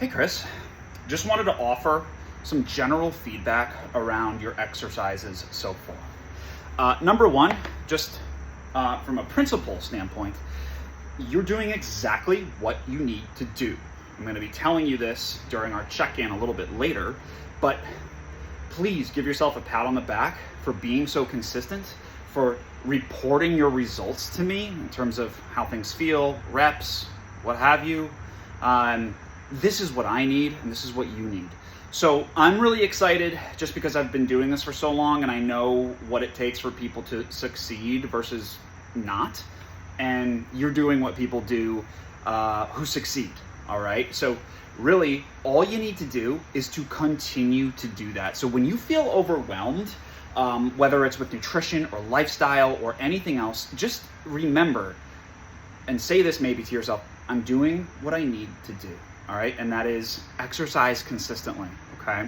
Hey Chris, just wanted to offer some general feedback around your exercises so far. Number one, just from a principle standpoint, you're doing exactly what you need to do. I'm going to be telling you this during our check-in a little bit later, but please give yourself a pat on the back for being so consistent, for reporting your results to me in terms of how things feel, reps, what have you. This is what I need and this is what you need. So I'm really excited just because I've been doing this for so long and I know what it takes for people to succeed versus not. And you're doing what people do who succeed, all right? So really all you need to do is to continue to do that. So when you feel overwhelmed, whether it's with nutrition or lifestyle or anything else, just remember and say this maybe to yourself: I'm doing what I need to do. All right, and that is exercise consistently, okay?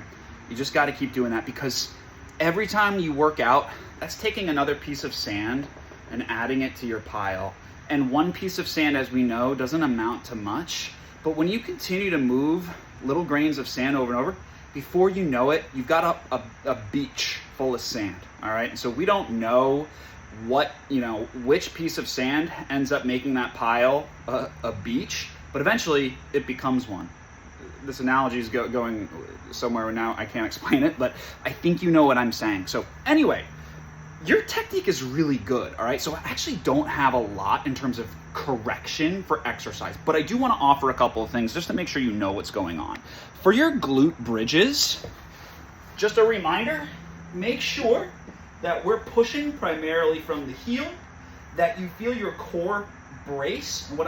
You just got to keep doing that, because every time you work out, that's taking another piece of sand and adding it to your pile. And one piece of sand, as we know, doesn't amount to much, but when you continue to move little grains of sand over and over, before you know it, you've got a beach full of sand, all right? And so we don't know which piece of sand ends up making that pile a beach, but eventually it becomes one. This analogy is going somewhere now, I can't explain it, but I think you know what I'm saying. So anyway, your technique is really good, all right? So I actually don't have a lot in terms of correction for exercise, but I do want to offer a couple of things just to make sure you know what's going on. For your glute bridges, just a reminder, make sure that we're pushing primarily from the heel, that you feel your core brace. And what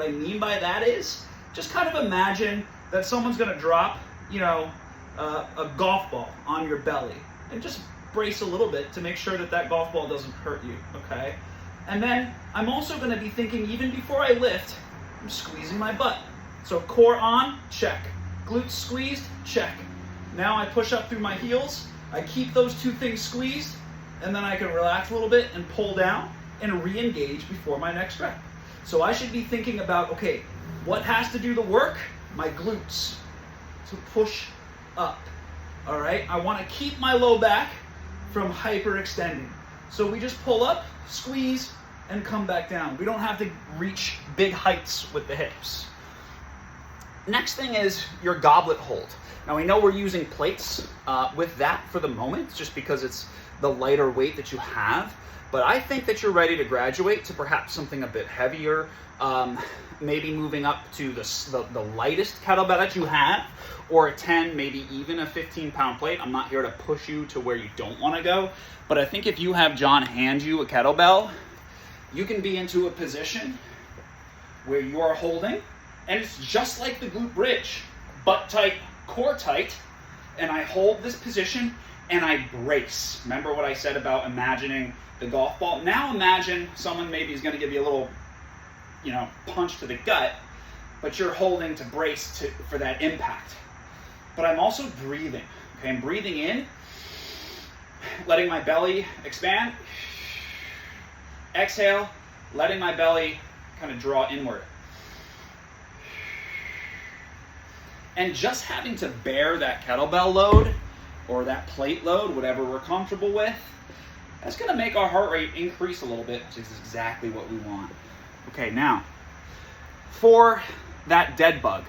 I mean by that is, just kind of imagine that someone's going to drop, a golf ball on your belly, and just brace a little bit to make sure that golf ball doesn't hurt you, okay? And then I'm also going to be thinking, even before I lift, I'm squeezing my butt. So core on, check. Glutes squeezed, check. Now I push up through my heels, I keep those two things squeezed, and then I can relax a little bit and pull down and re-engage before my next rep. So I should be thinking about, okay, what has to do the work? My glutes to push up, all right? I want to keep my low back from hyperextending. So we just pull up, squeeze, and come back down. We don't have to reach big heights with the hips. Next thing is your goblet hold. Now we know we're using plates with that for the moment, just because it's the lighter weight that you have. But I think that you're ready to graduate to perhaps something a bit heavier, maybe moving up to the lightest kettlebell that you have, or a 10, maybe even a 15-pound plate. I'm not here to push you to where you don't want to go, but I think if you have John hand you a kettlebell, you can be into a position where you are holding, and it's just like the glute bridge, butt tight, core tight, and I hold this position and I brace. Remember what I said about imagining the golf ball? Now imagine someone maybe is going to give you a little, punch to the gut, but you're holding to brace for that impact. But I'm also breathing. Okay, I'm breathing in, letting my belly expand. Exhale, letting my belly kind of draw inward. And just having to bear that kettlebell load or that plate load, whatever we're comfortable with, that's going to make our heart rate increase a little bit, which is exactly what we want. Okay, now, for that dead bug,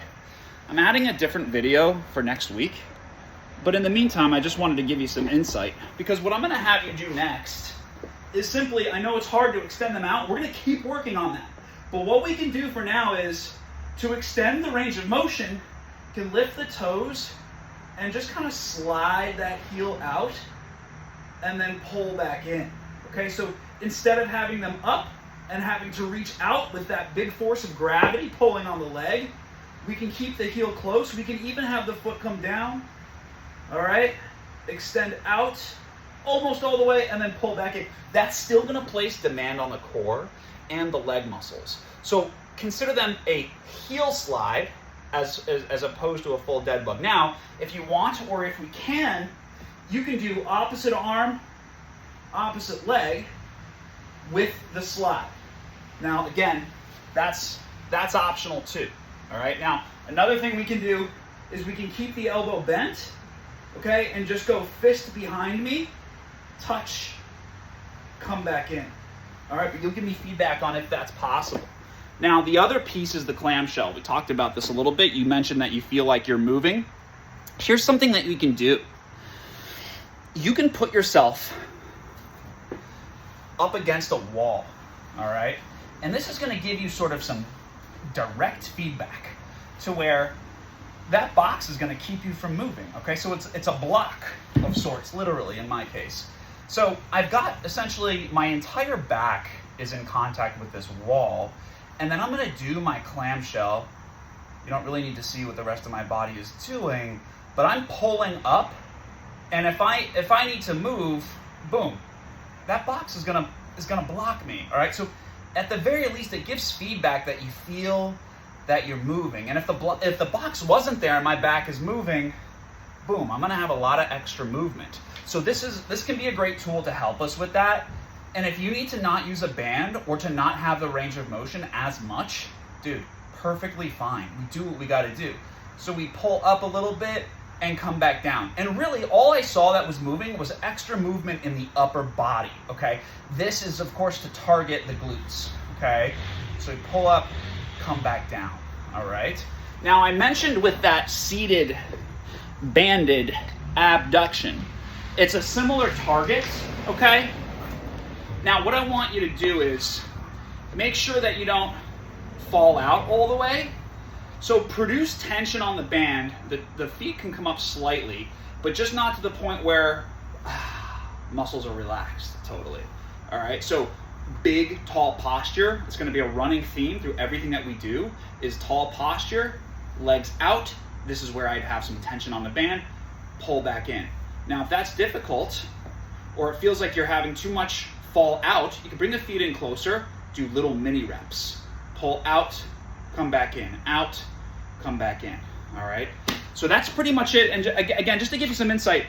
I'm adding a different video for next week, but in the meantime, I just wanted to give you some insight, because what I'm going to have you do next is simply, I know it's hard to extend them out, we're going to keep working on that, but what we can do for now is to extend the range of motion, you can lift the toes and just kind of slide that heel out and then pull back in. Okay, so instead of having them up and having to reach out with that big force of gravity pulling on the leg, we can keep the heel close. We can even have the foot come down. All right, extend out almost all the way and then pull back in. That's still going to place demand on the core and the leg muscles. So consider them a heel slide as opposed to a full dead bug. Now, if you want, or if we can, you can do opposite arm, opposite leg with the slide. Now, again, that's optional too. All right. Now, Another thing we can do is we can keep the elbow bent, okay, and just go fist behind me, touch, come back in. All right, but you'll give me feedback on if that's possible. Now, the other piece is the clamshell. We talked about this a little bit. You mentioned that you feel like you're moving. Here's something that you can do. You can put yourself up against a wall, all right? And this is going to give you sort of some direct feedback to where that box is going to keep you from moving, okay? So it's a block of sorts, literally, in my case. So I've got essentially my entire back is in contact with this wall, and then I'm going to do my clamshell. You don't really need to see what the rest of my body is doing, but I'm pulling up, and if I need to move, boom, that box is gonna block me. All right, so at the very least, it gives feedback that you feel that you're moving. And if the box wasn't there and my back is moving, boom, I'm gonna have a lot of extra movement. So this can be a great tool to help us with that. And if you need to not use a band or to not have the range of motion as much, dude, perfectly fine. We do what we gotta do. So we pull up a little bit and come back down. And really, all I saw that was moving was extra movement in the upper body, okay? This is, of course, to target the glutes, okay? So we pull up, come back down, all right? Now, I mentioned with that seated, banded abduction, it's a similar target, okay? Now, what I want you to do is make sure that you don't fall out all the way. So produce tension on the band. The feet can come up slightly, but just not to the point where muscles are relaxed totally. All right, so big, tall posture. It's gonna be a running theme through everything that we do is tall posture, legs out. This is where I'd have some tension on the band, pull back in. Now, if that's difficult, or it feels like you're having too much fall out, you can bring the feet in closer, do little mini reps. Pull out, come back in, out, come back in, all right? So that's pretty much it. And again, just to give you some insight,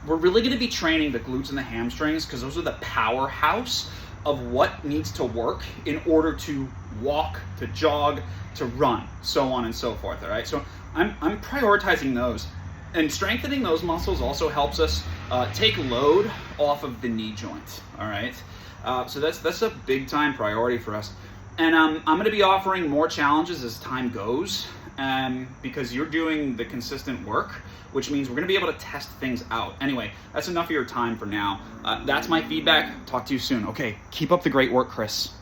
we're really gonna be training the glutes and the hamstrings because those are the powerhouse of what needs to work in order to walk, to jog, to run, so on and so forth, all right? So I'm prioritizing those. And strengthening those muscles also helps us take load off of the knee joint, all right? So that's a big time priority for us. And I'm going to be offering more challenges as time goes because you're doing the consistent work, which means we're going to be able to test things out. Anyway, that's enough of your time for now. That's my feedback. Talk to you soon. Okay, keep up the great work, Chris.